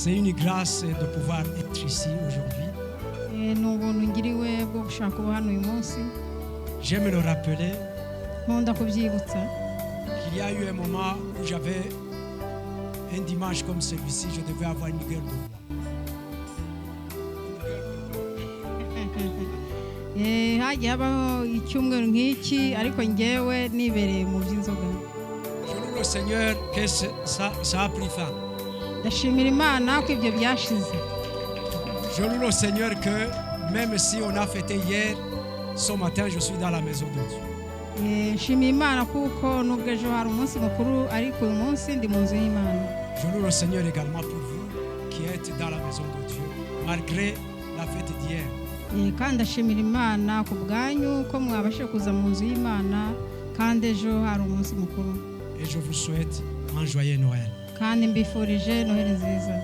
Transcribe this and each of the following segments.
C'est une grâce de pouvoir être ici aujourd'hui. J'aime le rappeler qu'il y a eu un moment où j'avais un dimanche comme celui-ci, je devais avoir une gueule de bois. hagiye habaho icyumweru nk'iki ariko ngewe nibereye mu by'inzoga. Je loue le Seigneur que ça a pris fin. Ndashimira Imana ko ibyo byashize. Je loue le Seigneur que même si on a fêté hier, ce matin je suis dans la maison de Dieu. Nshimira Imana kuko nubwo ejo hari umunsi mukuru ariko uyu munsi ndi mu nzu y'Imana. Je loue le Seigneur également pour vous qui êtes dans la maison de Dieu malgré la fête d'hier. Kandi ndashimira Imana ku bwanyu ko mwabashe kuza mu nzu y'Imana kandi ejo hari umunsi mukuru. Et je vous souhaite un joyeux Noël. Kandi mbifurije Noheli nziza.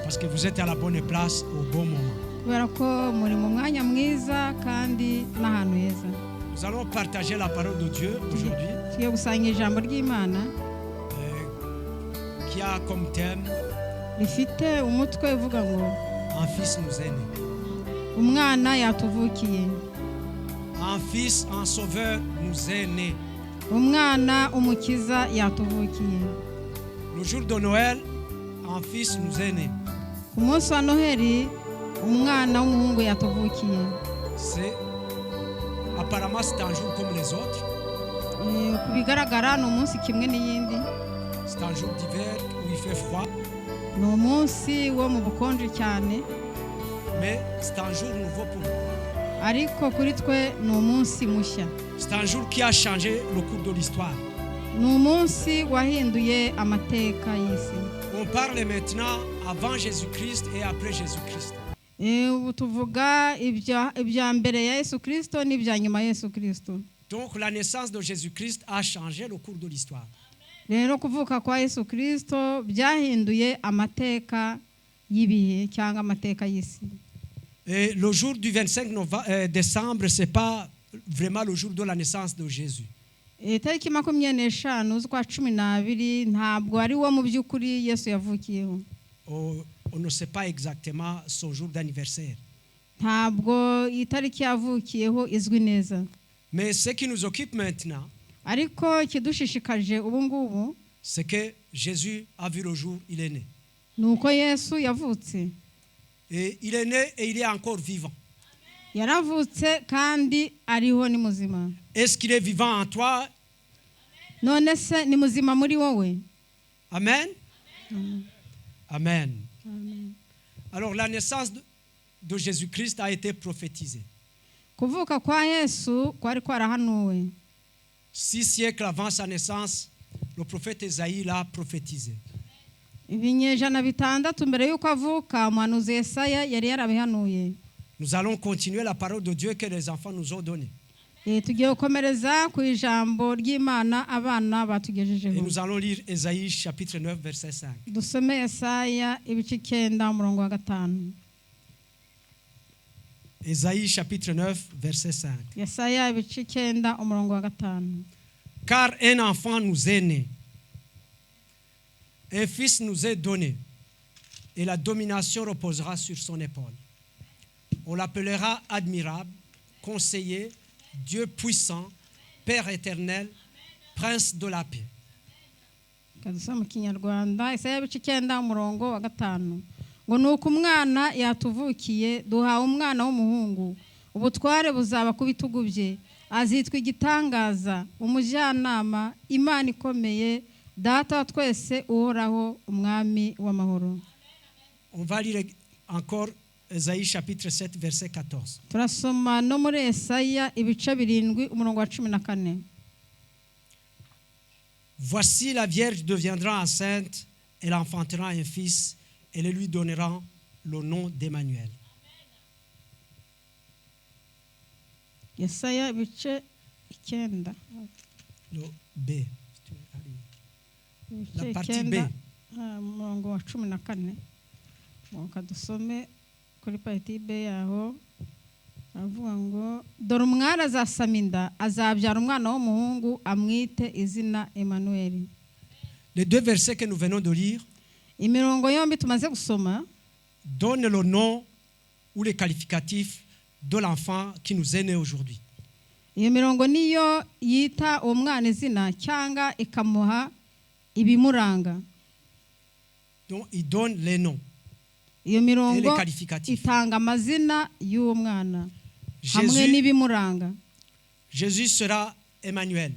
Parce que vous êtes à la bonne place au bon moment. Kubera ko muri mu mwanya mwiza kandi n'ahantu heza. Nous allons partager la parole de Dieu aujourd'hui. Tugiye gusangira ijambo ry'Imana qui a comme thème rifite umutwe uvuga ngo un fils nous est né. Umwana yatuvukiye. Un fils, un sauveur nous est né. Umwana umukiza yatuvukiye. Le jour de Noël, un fils nous est né. Ku munsi wa Noheli umwana w'umuhungu yatuvukiye. C'est apparemment c'est un jour comme les autres. Kubigaragara ni umunsi kimwe n'iyindi. C'est un jour d'hiver où il fait froid. Ni umunsi wo mu bukonje cyane. Mais c'est un jour nouveau pour nous. Ariko kuri twe ni umunsi mushya. C'est un jour qui a changé le cours de l'histoire. Ni umunsi wahinduye amateka y'isi. On parle maintenant avant Jésus-Christ et après Jésus-Christ. Ubu tuvuga ibya mbere ya Yesu Kristo n'ibya nyuma ya Yesu Kristo. Donc la naissance de Jésus-Christ a changé le cours de l'histoire. Rero kuvuka kwa Yesu Kristo byahinduye amateka y'ibihe cyangwa amateka y'isi. Et le jour du 25 décembre, ce n'est pas vraiment le jour de la naissance de Jésus. Tariki 25 z'ukwa 12 ntabwo ari wo mu by'ukuri Yesu yavukiyeho. On ne sait pas exactement son jour d'anniversaire. Ntabwo itariki yavukiyeho izwi neza. Mais ce qui nous occupe maintenant, ariko kidushishikaje ubu ngubu, c'est que Jésus a vu le jour il est né. Nuko Yesu yavutse. Et il est né et il est encore vivant. Yaravutse kandi ariho ni muzima. Est-ce qu'il est vivant en toi? None se ni muzima muri wowe? Amen. Amen. Amen. Alors la naissance de Jésus-Christ a été prophétisée. Kuvuka kwa Yesu kwari kwarahanuwe. 6 siècles avant sa naissance, le prophète Esaïe l'a prophétisé. Ibinyejana bitandatu mbere yuko avuka umuhanuzi Yesaya yari yarabihanuye. Nous allons continuer la parole de Dieu que les enfants nous ont donnée. Tugiye gukomereza ku ijambo ry'Imana abana batugejejeho. Et nous allons lire Esaïe chapitre 9 verset 5. Dusome Yesaya ibice 9 umurongo wa 5. Esaïe chapitre 9 verset 5. Yesaya ibice 9 umurongo wa 5. Car un enfant nous est né, un fils nous est donné, et la domination reposera sur son épaule. On l'appellera admirable, conseiller, Dieu puissant, Père éternel, Prince de la paix. Kadusoma mu Kinyarwanda Yesaya ibice 9 umurongo wa 5. Ngo nuko umwana yatuvukiye duhawe umwana w'umuhungu, ubutware buzaba ku bitugu bye, azitwa igitangaza, umujyanama, Imana ikomeye, data wa twese uhoraho, umwami w'amahoro. On va lire encore Esaïe chapitre 7 verset 14. Turasoma no muri Yesaya ibice 7 umurongo wa 14. Voici la Vierge deviendra enceinte, elle enfantera un fils, et elle lui donnera le nom d'Emmanuel. Yesaya ibice 9. Le B. La partie B. Umurongo wa 14. Kadusome kuri partie B yaho avuga ngo dore umwari azasama inda, azabyara umwana w'umuhungu, amwite izina Emmanuel. Les deux versets que nous venons de lire imirongo yombi tumaze gusoma donne le nom ou les qualificatifs de l'enfant qui nous est né aujourd'hui. iyo mirongo niyo yita uwo mwana izina cyangwa ikamuha ibimuranga. Donc, il donne les noms iyo et les mirongo qualificatifs. itanga amazina y'uwo mwana hamwe n'ibimuranga. Jésus sera Emmanuel.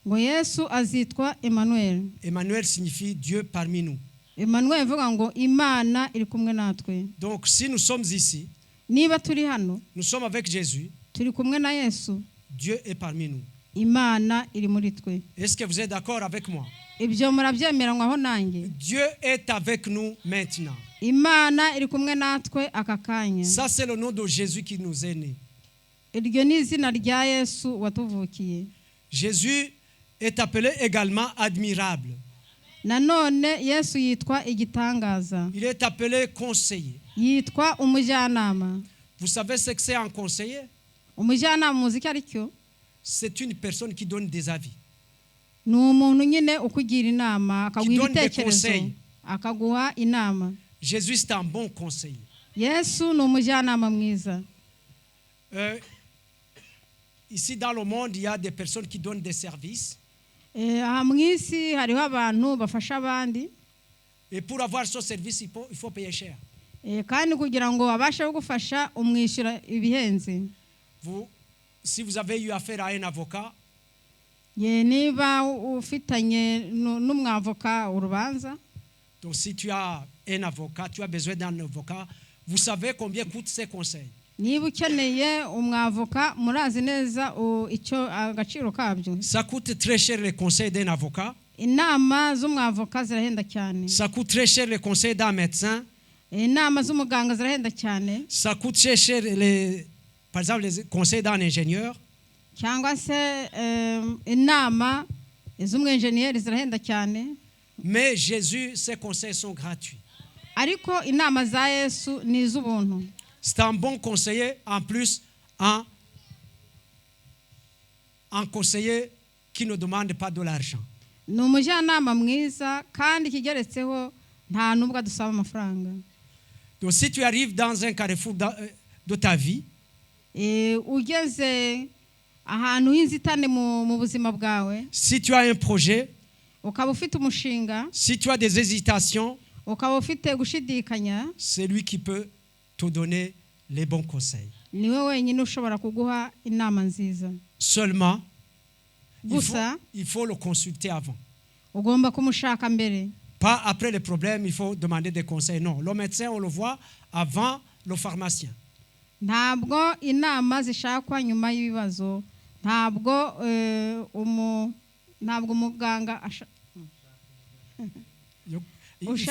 ngo Yesu azitwa Emmanuel. Emmanuel signifie Dieu parmi nous. Emmanuel ivuga ngo Imana iri kumwe natwe. Donc, si nous sommes ici, niba turi hano nous sommes avec Jésus, turi kumwe na Yesu, Dieu est parmi nous. Imana iri muri twe. Est-ce que vous êtes d'accord avec moi? Ibyo murabyemeranywaho nanjye. Dieu est avec nous maintenant. Imana iri kumwe natwe aka kanya. Ça, c'est le nom de Jésus qui nous est né. Iryo ni izina rya Yesu watuvukiye. Jésus est appelé également admirable. Nanone Yesu yitwa igitangaza. Il est appelé conseiller. Yitwa umujyanama. Vous savez ce que c'est un conseiller? Umujyanama muzi icyo ari cyo? C'est une personne qui donne des avis. Ni umuntu nyine ukugira inama, akaguha Qui donne des ibitekerezo, conseils. akaguha inama. Jésus, c'est un bon conseiller. Yesu ni umujyanama mwiza. Ici dans le monde, il y a des personnes qui donnent des services. Aha mu isi hariho abantu bafasha abandi. Et pour avoir ce service, il faut payer cher. Kandi kugira ngo abashe kugufasha umwishyura ibihenze. Si vous avez eu affaire à un avocat, niba ufitanye n'umwavoka urubanza, donc si tu as un avocat, tu as besoin d'un avocat, vous savez combien coûtent ses conseils. niba ukeneye umwavoka murazi neza icyo agaciro kabyo. Ça coûte très cher les conseils d'un avocat. Inama z'umwavoka zirahenda cyane. Ça coûte très cher les conseils d'un médecin. Inama z'umuganga zirahenda cyane. Ça coûte très cher par exemple les conseils d'un ingénieur. Cyangwa se inama z'umwenjeniyeri zirahenda cyane. Mais Jésus, ses conseils sont gratuits. Ariko inama za Yesu ni iz'ubuntu. C'est un bon conseiller, en plus un conseiller qui ne demande pas de l'argent. Ni umujyanama mwiza kandi kigeretseho nta nubwo adusaba amafaranga. Donc si tu arrives dans un carrefour de ta vie, ugeze ahantu h'inzitane mu buzima bwawe, si tu as un projet, ukaba ufite umushinga, si tu as des hésitations, ukaba ufite gushidikanya, c'est lui qui peut te donner les bons conseils. Niwe wenyine ushobora kuguha inama nziza. Seulement, gusa il faut le consulter avant. Ugomba kumushaka mbere. Pas après les problèmes, il faut demander des conseils. Non, le médecin, on le voit avant le pharmacien. Ntabwo inama zishakwa nyuma y'ibibazo. Ntabwo umuganga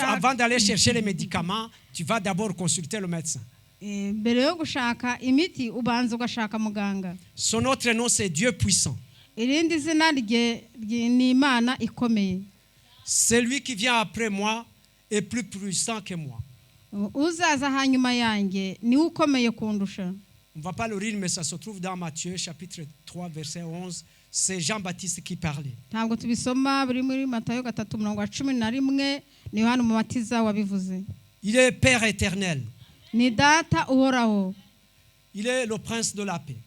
avant d'aller chercher les médicaments, tu vas d'abord consulter le médecin. Mbere yo gushaka imiti ubanza ugashaka muganga. Son autre nom, c'est Dieu puissant. Irindi zina rye ni Imana ikomeye. Celui qui vient après moi est plus puissant que moi. Uzaza hanyuma yanjye ni ukomeye kundusha. On ne va pas le lire, mais ça se trouve dans Matthieu chapitre 3 verset 11. C'est Jean-Baptiste qui parlait. Ntabwo tubisoma buri muri Matayo 3:11 ni Yohana Umubatiza wabivuze. Il est Père éternel. Ni data uhoraho. Il est le prince de la paix.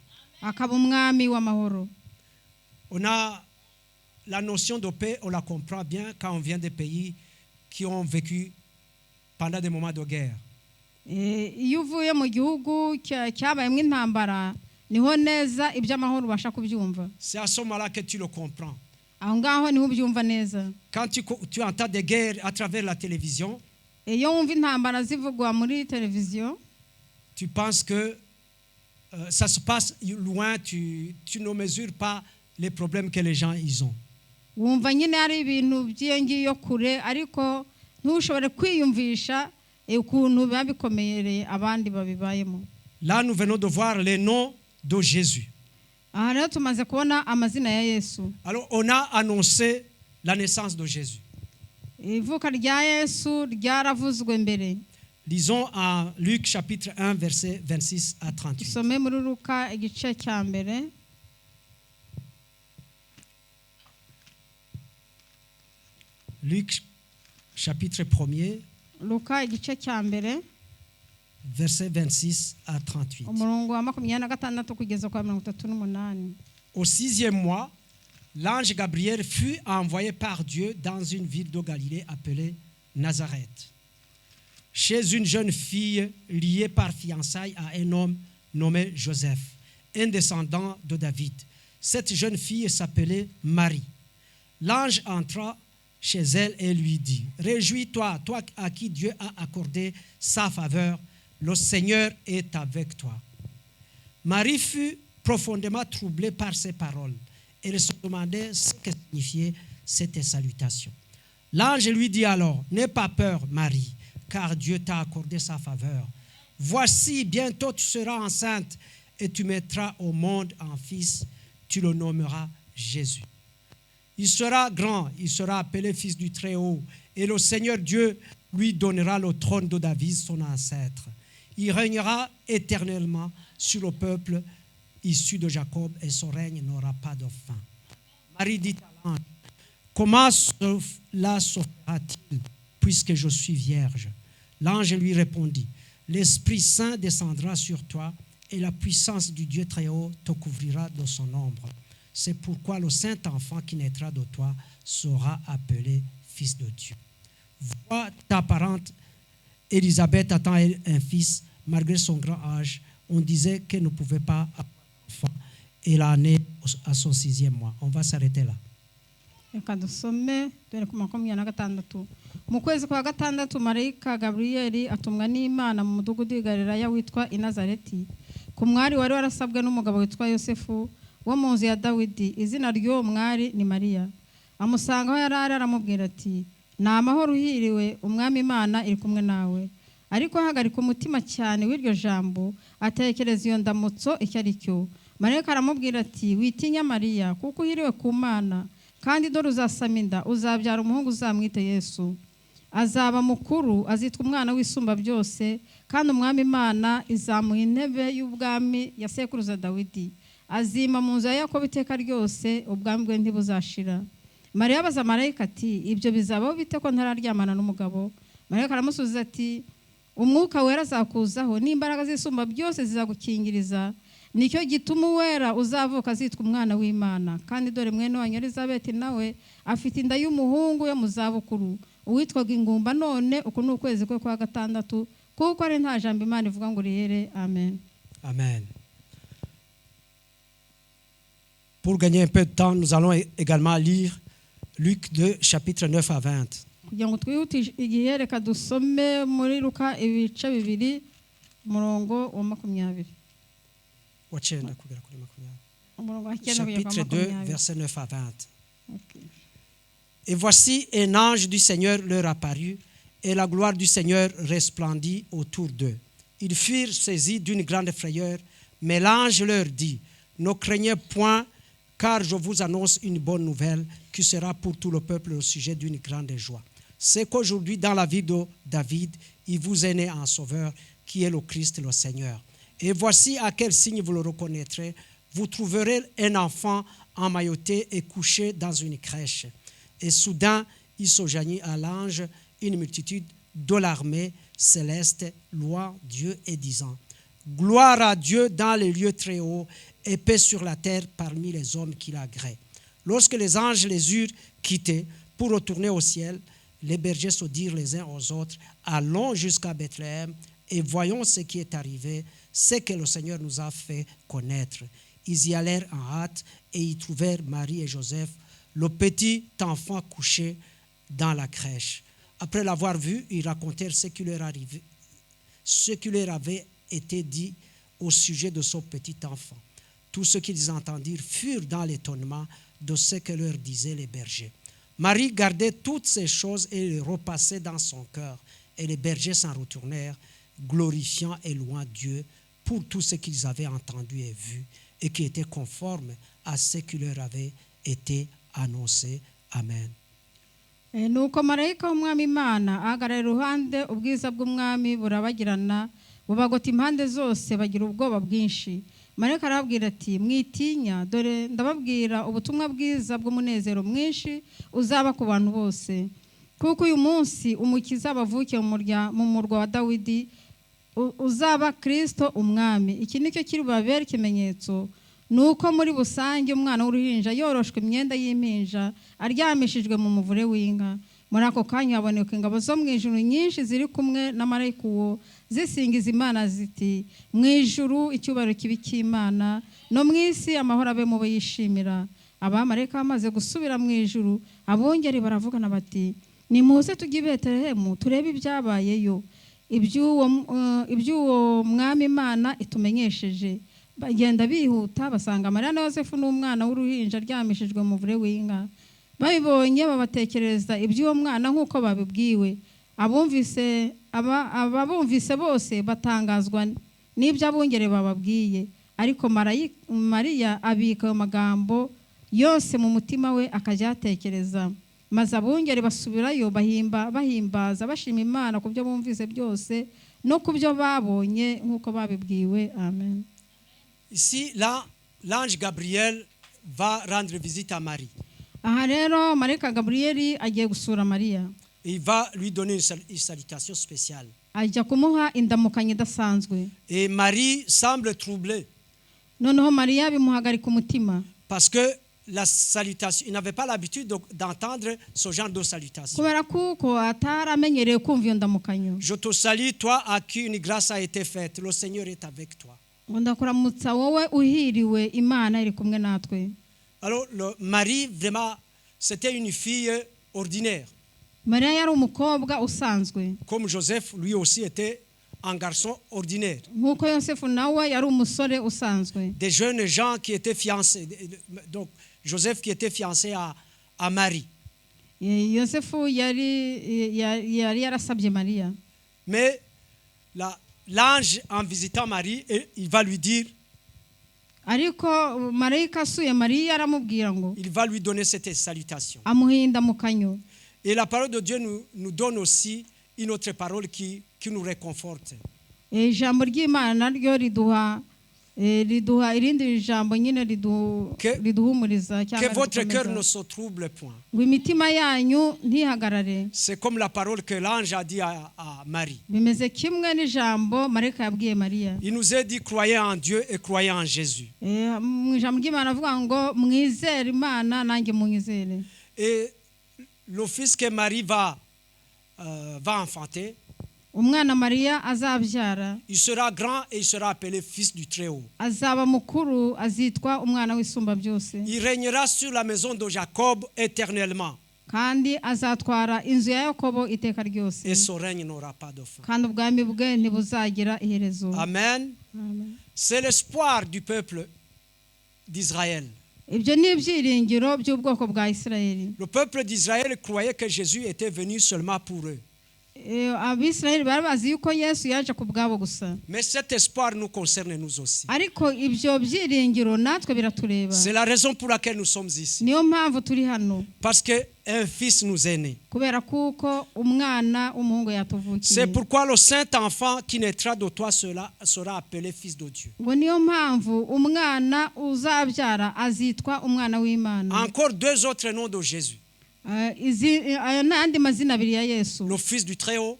Akaba umwami w'amahoro. On a la notion de paix, on la comprend bien quand on vient des pays qui ont vécu pendant des moments de guerre. Iyo uvuye mu gihugu cyabayemo intambara niho neza iby'amahoro ubasha kubyumva. C'est à ce moment-là que tu le comprends. Aho ngaho niho ubyumva neza. Quand tu entends des guerres à travers la télévision, iyo wumva intambara zivugwa muri televiziyo, tu penses que ça se passe loin, tu ne mesures pas les problèmes que les gens ils ont. Wumva nyine ari ibintu byiyongiye kure ariko ntushobore kwiyumvisha ukuntu biba bikomereye abandi babibayemo. Là nous venons de voir les noms de Jésus. Aha rero tumaze kubona amazina ya Yesu. Alors on a annoncé la naissance de Jésus. Ivuka rya Yesu ryaravuzwe mbere. Lisons en Luc chapitre 1 verset 26 à 38. Tusome muri Luka igice cya mbere. Luc chapitre 1er, Luka igice cya mbere versets 26 à 38. umurongo wa 26 kugeza kwa 38. Au 6e mois, l'ange Gabriel fut envoyé par Dieu dans une ville de Galilée appelée Nazareth, chez une jeune fille liée par fiançailles à un homme nommé Joseph, un descendant de David. Cette jeune fille s'appelait Marie. L'ange entra chez elle et lui dit: Réjouis-toi, toi à qui Dieu a accordé sa faveur, le Seigneur est avec toi. Marie fut profondément troublée par ces paroles. Elle se demandait ce que signifiait cette salutation. L'ange lui dit alors: N'aie pas peur, Marie, car Dieu t'a accordé sa faveur. Voici, bientôt tu seras enceinte et tu mettras au monde un fils, tu le nommeras Jésus. Il sera grand, il sera appelé fils du Très-Haut, et le Seigneur Dieu lui donnera le trône de David, son ancêtre. Il régnera éternellement sur le peuple issu de Jacob, et son règne n'aura pas de fin. Marie dit à l'ange: Comment cela se fera-t-il, puisque je suis vierge? L'ange lui répondit: L'Esprit Saint descendra sur toi, et la puissance du Dieu Très-Haut te couvrira de son ombre. C'est pourquoi le saint enfant qui naîtra de toi sera appelé fils de Dieu. Vois, ta parente Élisabeth attend un fils, malgré son grand âge. On disait qu'elle ne pouvait pas avoir d'enfant. Elle a né à son 6e mois. On va s'arrêter là. Reka dusome dore ku 26. Mu kwezi kwa gatandatu marayika Gabriel atumwa n'Imana mu mudugudu w'i Galilaya witwa i Nazareti, ku mwari wari warasabwe n'umugabo witwa Yosefu wo mu nzu ya Dawidi. Izina ry'uwo mwari ni Mariya. Amusanga aho yari ari, aramubwira ati: Ni amahoro, uhiriwe, umwami Imana iri kumwe nawe. Ariko ahagarika umutima cyane w'iryo jambo, atekereza iyo ndamutso icyo ari cyo. Marayika aramubwira ati: Witinya Mariya, kuko uhiriwe ku Mana, kandi dore uzasama inda, uzabyara umuhungu, uzamwite Yesu. Azaba mukuru, azitwa umwana w'isumba byose, kandi umwami Imana izamuha intebe y'ubwami ya sekuruza Dawidi. Azima mu nzu ya Yakobo iteka ryose, ubwami bwe ntibuzashira. Mariya abaza marayika ati: Ibyo bizabaho bite ko ntararyamana n'umugabo? Marayika aramusubiza ati: Umwuka wera azakuzaho, n'imbaraga z'isumba byose zizagukingiriza. Nicyo gituma uwera uzavuka azitwa umwana w'Imana. Kandi dore mwene wanyu Elizabeti nawe afite inda y'umuhungu yo mu zabukuru, uwitwaga ingumba. None uku ni ukwezi kwe kwa gatandatu, kuko ari nta jambo Imana ivuga ngo rihere. Amen. Amen. Pour gagner un peu de temps, nous allons également lire Luc 2, chapitre 9 à 20. Kugira ngo twihutishe igihe, reka dusome muri Luka ibice 2 umurongo wa 20. Chapitre 2, verset 9 à 20. Okay. Et voici un ange du Seigneur leur apparut, et la gloire du Seigneur resplendit autour d'eux. Ils furent saisis d'une grande frayeur, mais l'ange leur dit: Ne craignez point, car je vous annonce une bonne nouvelle qui sera pour tout le peuple au sujet d'une grande joie. C'est qu'aujourd'hui, dans la ville de David, il vous est né un sauveur, qui est le Christ, le Seigneur. Et voici à quel signe vous le reconnaîtrez: vous trouverez un enfant emmailloté et couché dans une crèche. Et soudain, il se joignit à l'ange une multitude de l'armée céleste, louant Dieu et disant: Gloire à Dieu dans les lieux très hauts, et paix sur la terre parmi les hommes qui l'agréent. Lorsque les anges les eurent quittés pour retourner au ciel, les bergers se dirent les uns aux autres: Allons jusqu'à Bethléem et voyons ce qui est arrivé, ce que le Seigneur nous a fait connaître. Ils y allèrent en hâte et y trouvèrent Marie et Joseph, le petit enfant couché dans la crèche. Après l'avoir vu, ils racontèrent ce qui leur avait été dit au sujet de ce petit enfant. Tous ceux qu'ils entendirent furent dans l'étonnement de ce que leur disaient les bergers. Marie gardait toutes ces choses et les repassait dans son cœur. Et les bergers s'en retournèrent, glorifiant et louant Dieu pour tout ce qu'ils avaient entendu et vu, et qui était conforme à ce qui leur avait été annoncé. Amen. Nuko marayika w'umwami Imana ahagarara iruhande, ubwiza bw'umwami burabagirana, bubagota impande zose, bagira ubwoba bwinshi. Marayika arababwira ati: Mwitinya, dore ndababwira ubutumwa bwiza bw'umunezero mwinshi uzaba ku bantu bose. kuko uyu munsi umukiza bavukiye mu murwa wa Dawidi uzaba Kristo umwami. Iki nicyo kiri bubabere ikimenyetso, nuko muri busange umwana w'uruhinja yoroshwe imyenda y'impinja aryamishijwe mu muvure w'inka. Muri ako kanya haboneka ingabo zo mu ijuru nyinshi ziri kumwe na marayika uwo zisingiza Imana ziti, mu ijuru icyubahiro kibi cy'Imana, no mu isi amahoro abe mu bo yishimira. Abamarayika bamaze gusubira mu ijuru, abungeri baravugana bati, nimuze tujye i Betelehemu turebe ibyabayeyo, iby'uwo mwami Imana itumenyesheje. Bagenda bihuta basanga Mariya na Yosefu n'umwana w'uruhinja aryamishijwe mu muvure w'inka. Babibonye babatekereza iby'uwo mwana nk'uko babibwiwe. Ababumvise bose batangazwa n'ibyo abungeri bababwiye, ariko Mariya abika ayo magambo yose mu mutima we akajya atekereza. Maze abungeri basubirayo bahimbaza bashima Imana ku byo bumvise byose no ku byo babonye nk'uko babibwiwe. Amen. Ici, là, l'ange Gabriel va rendre visite à Marie. Aha rero marayika Gabriel agiye gusura Mariya. Il va lui donner une salutation spéciale. Ajya kumuha indamukanyo idasanzwe. Et Marie semble troublée. Noneho Mariya bimuhagarika umutima. Parce que la salutation, il n'avait pas l'habitude d'entendre ce genre de salutation. Kubera kuko ataramenyereye kumva iyo ndamukanyo. Je te salue, toi à qui une grâce a été faite. Le Seigneur est avec toi. Ndakuramutsa wowe uhiriwe, Imana iri kumwe natwe. Alors, Marie, vraiment, c'était une fille ordinaire. Mariya yari umukobwa usanzwe. Comme Joseph, lui aussi, était un garçon ordinaire. Nkuko Yosefu nawe yari umusore usanzwe. Des jeunes gens qui étaient fiancés. Donc, Joseph qui était fiancé à Marie. Yosefu yari yarasabye Mariya. Mais l'ange, en visitant Marie, il va lui dire, ariko marayika asuye Mariya aramubwira ngo, il va lui donner cette salutation. amuha indamukanyo. Et la parole de Dieu nous donne aussi une autre parole qui nous réconforte. Ijambo ry'Imana naryo riduha irindi jambo nyine riduhumuriza cyangwa que votre cœur ne se trouble point. ngo imitima yanyu ntihagarare. C'est comme la parole que l'ange a dit à Marie. Bimeze kimwe n'ijambo marayika yabwiye Mariya. Il nous a dit, croyez en Dieu et croyez en Jésus. Mu ijambo ry'Imana avuga ngo mwizere Imana nanjye munyizere. Et le fils que Marie va enfanter, umwana Mariya azabyara, il sera grand et il sera appelé fils du Très-Haut. azaba mukuru, azitwa umwana w'isumba byose. Il régnera sur la maison de Jacob éternellement. Kandi azatwara inzu ya Yakobo iteka ryose. Et son règne n'aura pas de fin. Kandi ubwami bwe ntibuzagira iherezo. Amen. Amen. C'est l'espoir du peuple d'Israël. Ibyo ni ibyiringiro by'ubwoko bwa Isirayeli. Le peuple d'Israël croyait que Jésus était venu seulement pour eux. Abisirayeli bari bazi yuko Yesu yaje ku bwabo gusa. Mais cet espoir nous concerne nous aussi. Ariko ibyo byiringiro natwe biratureba. C'est la raison pour laquelle nous sommes ici. Niyo mpamvu turi hano. Parce que un fils nous est né. Kubera kuko umwana w'umuhungu yatuvukiye. C'est pourquoi le saint enfant qui naîtra de toi sera appelé fils de Dieu. Ngo niyo mpamvu umwana uzabyara azitwa umwana w'Imana. Encore deux autres noms de Jésus. N'andi mazina abiri ya Yesu. Le fils du Très-Haut.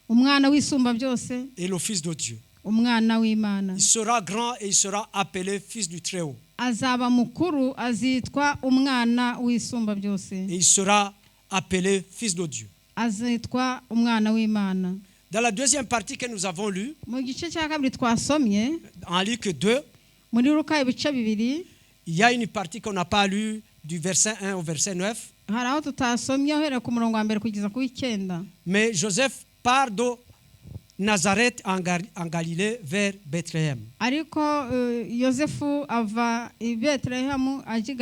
Umwana w'isumba byose. Et le fils de Dieu. Umwana w'Imana. Il sera grand et il sera appelé fils du Très-Haut. Azaba mukuru, azitwa umwana w'isumba byose. Et il sera appelé fils de Dieu. Azitwa umwana w'Imana. Dans la deuxième partie que nous avons lue, mu gice cya kabiri twasomye, en Luc 2, muri Luka ibice bibiri, il y a une partie qu'on n'a pas lue du verset 1 au verset 9. hari aho tutasomye uhereye ku murongo wa mbere kugeza ku w'icyenda. Mais Joseph part de Nazareth en Galilée vers Bethléem. Ariko Yosefu ava i Betelehemu ajya i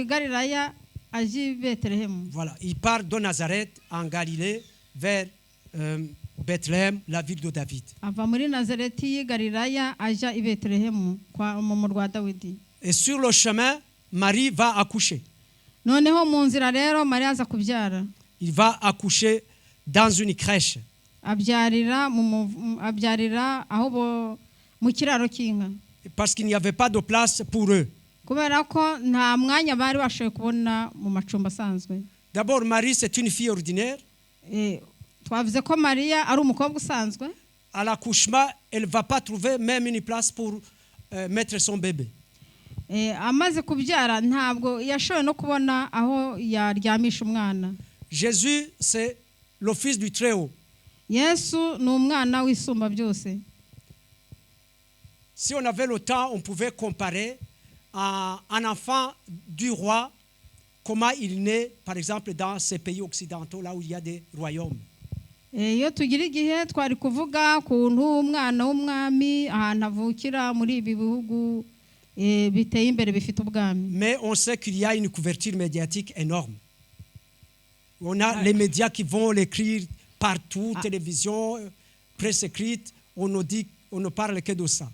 Galilaya ajya i Betelehemu. Voilà, il part de Nazareth en Galilée vers Bethléem, la ville de David. Ava muri Nazareti y'i Galilaya ajya i Betelehemu mu murwa wa Dawidi. Et sur le chemin, Marie va accoucher. Noneho mu nzira rero Mariya aza kubyara. Il va accoucher dans une crèche. Abyarira aho mu kiraro cy'inka. Parce qu'il n'y avait pas de place pour eux. Kubera ko nta mwanya bari bashoboye kubona mu macumbi asanzwe. D'abord, Marie, c'est une fille ordinaire. twavuze ko mariya ari umukobwa usanzwe. À l'accouchement, elle ne va pas trouver même une place pour mettre son bébé. Amaze kubyara ntabwo yashoboye no kubona aho yaryamisha umwana. Jésus, c'est le fils du Très-Haut. Yesu ni umwana w'isumba byose. Si on avait le temps, on pouvait comparer un enfant du roi, comment il naît, par exemple, dans ces pays occidentaux, là où il y a des royaumes. Iyo tugira igihe twari kuvuga kuntu umwana w'umwami ahantu avukira muri ibi bihugu biteye imbere bifite ubwami. Mais on sait qu'il y a une couverture médiatique énorme. On a les médias qui vont l'écrire partout, télévision, presse écrite, on ne parle que de ça.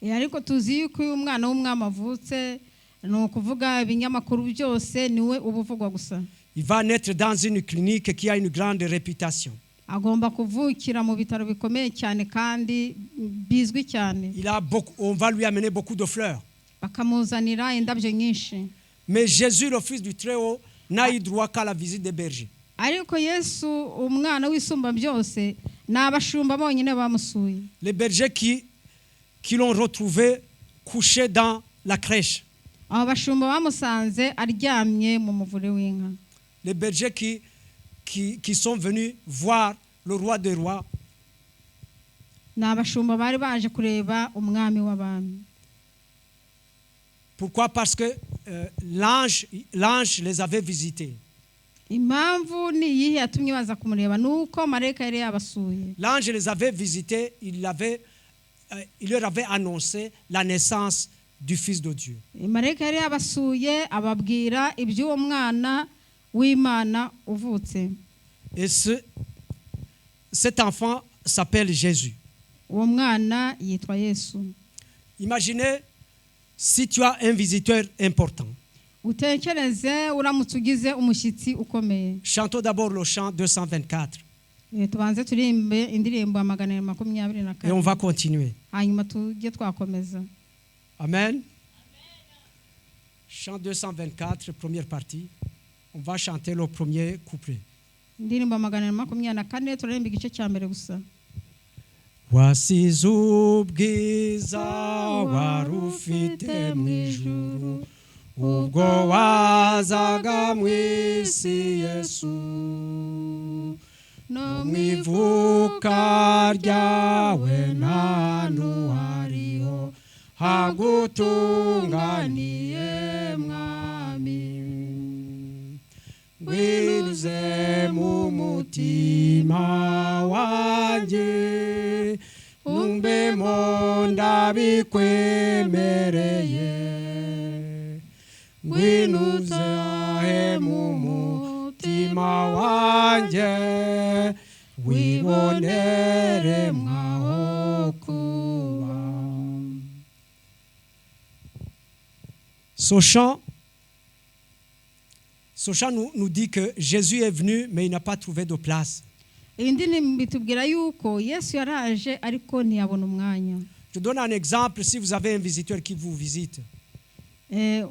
Ariko tuzi yuko uyu mwana w'umwami avutse ni ukuvuga ibinyamakuru byose niwe ubuvugwa gusa. Il va naître dans une clinique qui a une grande réputation. Agomba kuvukira mu bitaro bikomeye cyane kandi bizwi cyane. On va lui amener beaucoup de fleurs. Bakamuzanira indabyo nyinshi. Mais Jésus, le fils du Très-Haut, n'a eu droit qu'à la visite des bergers. Ariko Yesu umwana w'isumba byose n'abashumba bonyine bamusuye. Les bergers qui l'ont retrouvé couché dans la crèche. Abo bashumba bamusanze aryamye mu muvure w'inka. Les bergers qui sont venus voir le roi des rois. N'abashumba bari baje kureba umwami w'abami. Pourquoi? Parce que l'ange les avait visités. Impamvu ni iyihe yatumye baza kumureba nuko marayika yari yabasuye. L'ange les avait visités, il leur avait annoncé la naissance du Fils de Dieu. Marayika yari yabasuye ababwira iby'uwo mwana w'Imana uvutse. Et cet enfant s'appelle Jésus. Uwo mwana yitwa Yesu. Imaginez si tu as un visiteur important. Utekereze uramutse ugize umushyitsi ukomeye. Chantons d'abord le chant 224. Tubanze turimbe indirimbo 224. Et on va continuer. Hanyuma tujye twakomeza. Amen. Chant 224, première partie. On va chanter le premier couplet. Indirimbo 224 turirimba igice cya mbere gusa. Wasize ubwiza wari ufite mu ijuru ubwo wazaga mu isi Yesu no mu ivuka ryawe nta n'uwariho hagutunganiye mwami ngwinuze mu mutima wanjye numbemo ndabikwemereye ngwinuze mu mutima wanjye wibonere mwaho kuba. Ce chant nous dit que Jésus est venu, mais il n'a pas trouvé de place. Je donne un exemple si vous avez un visiteur qui vous visite. Est-ce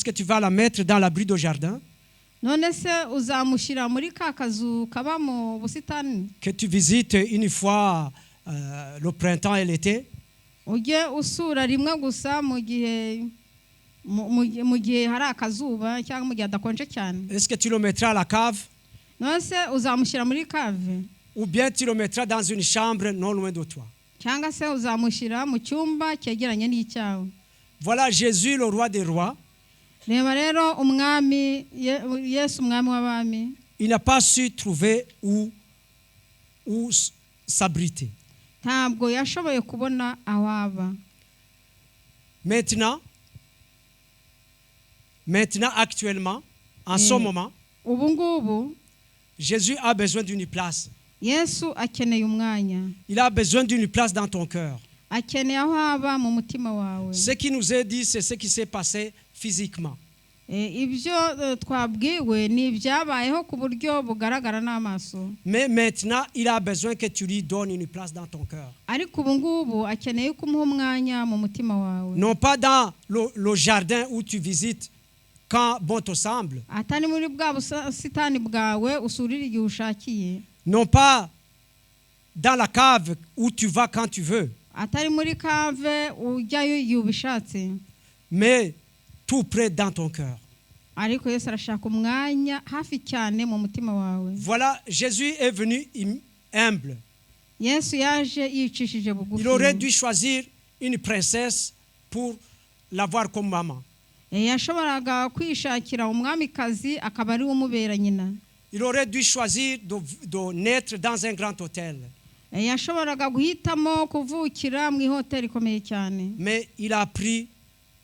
que tu vas la mettre dans l'abri de jardin? Que tu visites une fois le printemps et l'été? Est-ce que tu le mettras à la cave? Ou bien tu le mettras dans une chambre non loin de toi? Voilà Jésus, le roi des rois. Il n'a pas su trouver où s'abriter. Maintenant, actuellement, en ce moment, Jésus a besoin d'une place. Il a besoin d'une place dans ton cœur. Ce qui nous est dit, c'est ce qui s'est passé physiquement. Mais maintenant, il a besoin que tu lui donnes une place dans ton cœur. Non pas dans le jardin où tu visites quand bon te semble, atari muri bwa busitani bwawe usurira igihe ushakiye, non pas dans la cave où tu vas quand tu veux, atari muri kave ujyayo igihe ubishatse, mais tout près dans ton cœur. ariko Yesu arashaka umwanya hafi cyane mu mutima wawe. Voilà, Jésus est venu humble. Yesu yaje yicishije bugufi. Il aurait dû choisir une princesse pour l'avoir comme maman. Yashoboraga kwishakira umwamikazi akaba ari umubera nyina. Il aurait dû choisir de naître dans un grand hôtel. Yashoboraga guhitamo kuvukira mu ihoteli ikomeye cyane. Mais il a pris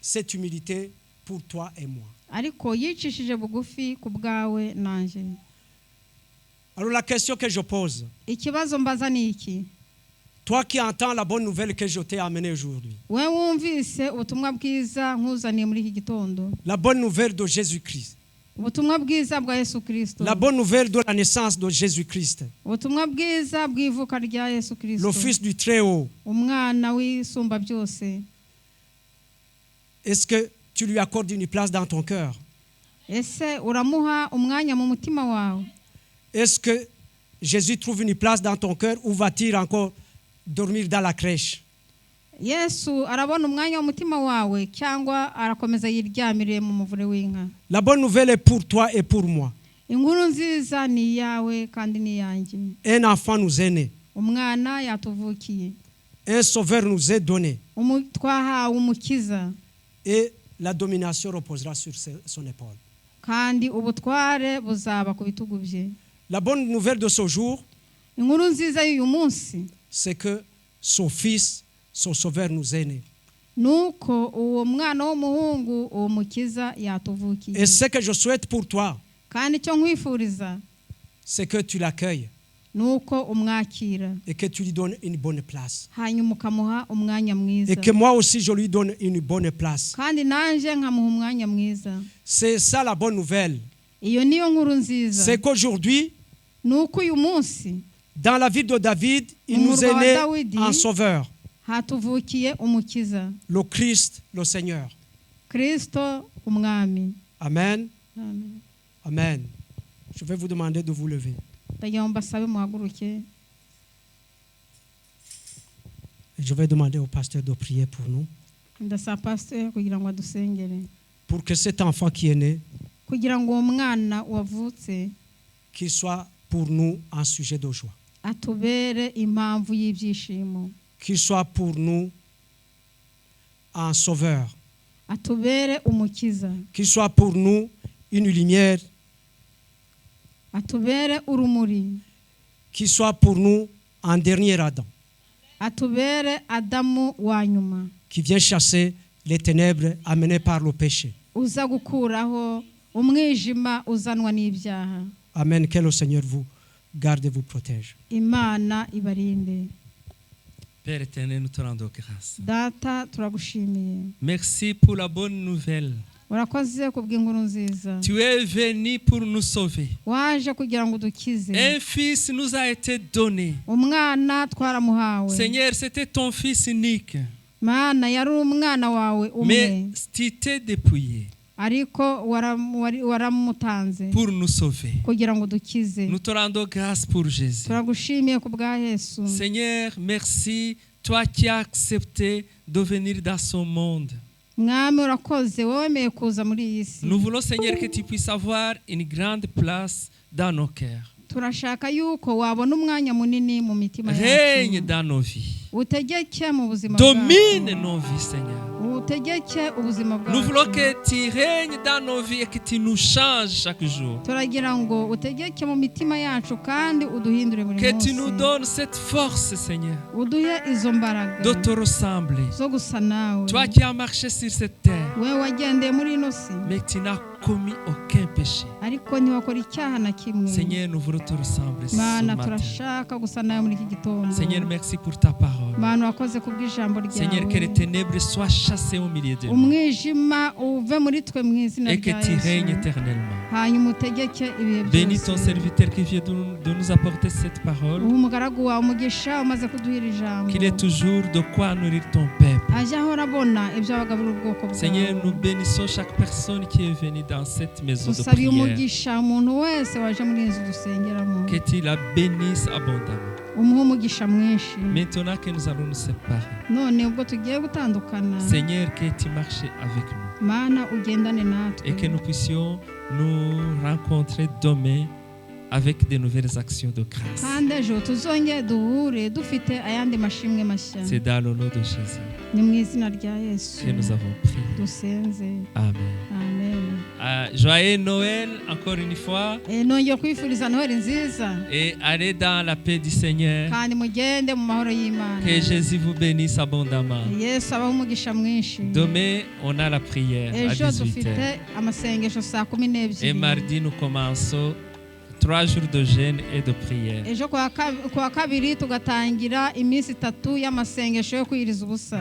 cette humilité pour toi et moi. Ariko yicishije bugufi ku bwawe nanje. Alors la question que je pose, Ikibazo mbaza ni iki? toi qui entends la bonne nouvelle que je t'ai amenée aujourd'hui, We wumvise ubutumwa bwiza nkuzaniye muri iki gitondo. la bonne nouvelle de Jésus-Christ, Ubutumwa bwiza bwa Yesu Kristo. la bonne nouvelle de la naissance de Jésus-Christ, Ubutumwa bwiza bw'ivuka rya Yesu Kristo. le Fils du Très-Haut. Umwana w'isumba byose. Est-ce que tu lui accordes une place dans ton cœur? Ese uramuha umwanya mu mutima wawe? Est-ce que Jésus trouve une place dans ton cœur ou va-t-il encore dormir dans la crèche? Yesu arabona umwanya mu mutima wawe cyangwa arakomeza yiryamire mu muvure w'inka? La bonne nouvelle est pour toi et pour moi. Inkuru nziza ni yawe kandi ni yanjye. Un enfant nous est né. Umwana yatuvukiye. Un sauveur nous est donné. Twahawe umukiza. Et la domination reposera sur son épaule. Kandi ubutware buzaba ku bitugu bye. La bonne nouvelle de ce jour, Inkuru nziza y'uyu munsi, c'est que son fils, son sauveur nous est né. nuko uwo mwana w'umuhungu uwo mukiza yatuvukiye. Et ce que je souhaite pour toi, Kandi icyo nkwifuriza, c'est que tu l'accueilles nuko umwakira, et que tu lui donnes une bonne place. hanyuma ukamuha umwanya mwiza. Et que moi aussi je lui donne une bonne place. Kandi nanje nkamuha umwanya mwiza. C'est ça la bonne nouvelle. Iyo niyo nkuru nziza. C'est qu'aujourd'hui, Nuko uyu munsi dans la vie de David, il nous est né un sauveur, hatuvukiye umukiza, le Christ, le Seigneur. Kristo umwami. Amen. Amen. Amen. Je vais vous demander de vous lever. Ndagira ngo mbasabe muhaguruke. Je vais demander au pasteur de prier pour nous, Ndasaba pastor kugira ngo adusengere. pour que cet enfant qui est né, Kugira ngo uwo mwana wavutse qu'il soit pour nous un sujet de joie, atubere impamvu y'ibyishimo, qu'il soit pour nous un sauveur, atubere umukiza, qu'il soit pour nous une lumière, atubere urumuri, qu'il soit pour nous un dernier Adam, atubere Adamu wa nyuma, qui vient chasser les ténèbres amenées par le péché. uza gukuraho umwijima uzanwa n'ibyaha. Amen. Que le Seigneur vous garde et vous protège. Imana ibarinde. Père éternel, nous te rendons grâce. Data turagushimiye. Merci pour la bonne nouvelle. Urakoze kubw'inkuru nziza. Tu es venu pour nous sauver. Waje kugira ngo dukize. Un fils nous a été donné. Umwana twaramuhawe. Seigneur, c'était ton fils unique. Mana yari umwana wawe umwe. Mais tu t'es dépouillé Ariko waramutanze pour nous sauver. kugira ngo dukize. Nous te rendons grâce pour Jésus. Turagushimiye ku bwa Yesu. Seigneur, merci. Toi qui as accepté de venir dans ce monde. Mwami urakoze wemeye kuza muri iyi si. Nous voulons, Seigneur, que tu puisses avoir une grande place dans nos cœurs. Turashaka yuko wabona umwanya munini mu mitima Règne yacu. dans nos vies. Utegeke mu buzima bwacu. Domine nos vies, Seigneur. Utegeke ubuzima Nous voulons bwacu. que tu règnes dans nos vies et que tu nous changes chaque jour. Turagira ngo utegeke mu mitima yacu kandi uduhindure buri Que tu nous munsi. donnes cette force, Seigneur, Uduhe izo mbaraga de te ressembler. zo gusa nawe. Toi qui as marché sur cette terre, We wagendeye muri ino si mais tu n'as commis aucun péché. ariko ntiwakora icyaha na kimwe. Seigneur, nous voulons te ressembler ce Mana matin. turashaka gusa nawe muri iki gitondo. Seigneur, merci pour ta parole. Mana wakoze kubw'ijambo Seigneur, que les ryawe. ténèbres soient chassées au milieu de nous Umwijima uve muri twe mu izina et que rya tu règnes Yesu. éternellement. Hanyuma utegeke ibihe Bénis ton byose. serviteur qui vient de nous apporter cette parole. Uha umugaragu wawe umugisha umaze kuduhira ijambo. Qu'il ait toujours de quoi nourrir ton peuple. Ajya ahora abona ibyo abagaburira ubwoko Seigneur, nous bwawe. bénissons chaque personne qui est venue dans dans cette maison de dusabiye prière. umugisha umuntu wese waje muri izi dusengeramo, Que tu la bénisses abondamment. umuhe umugisha mwinshi. Maintenant que nous allons nous séparer, None ubwo tugiye gutandukana, Seigneur, que tu marches avec nous Mana ugendane natwe, et que nous puissions nous rencontrer demain avec de nouvelles actions de grâce. kandi ejo tuzongere duhure dufite ayandi mashimwe mashya. C'est dans le nom de Jésus Ni mu izina rya Yesu que nous avons prié. dusenze, Amen. amen. Joyeux Noël encore une fois Nongeye kwifuriza Noheli nziza, et allez dans la paix du Seigneur. kandi mugende mu mahoro y'Imana. Que Jésus vous bénisse abondamment. Yesu abaho umugisha mwinshi. Demain, on a la prière à Ejo 18h. dufite amasengesho saa 12:00. Et mardi, nous commençons 3 jours de jeûne et de prière. Ejo kuwa kabiri tugatangira iminsi 3 y'amasengesho yo kwiriza ubusa.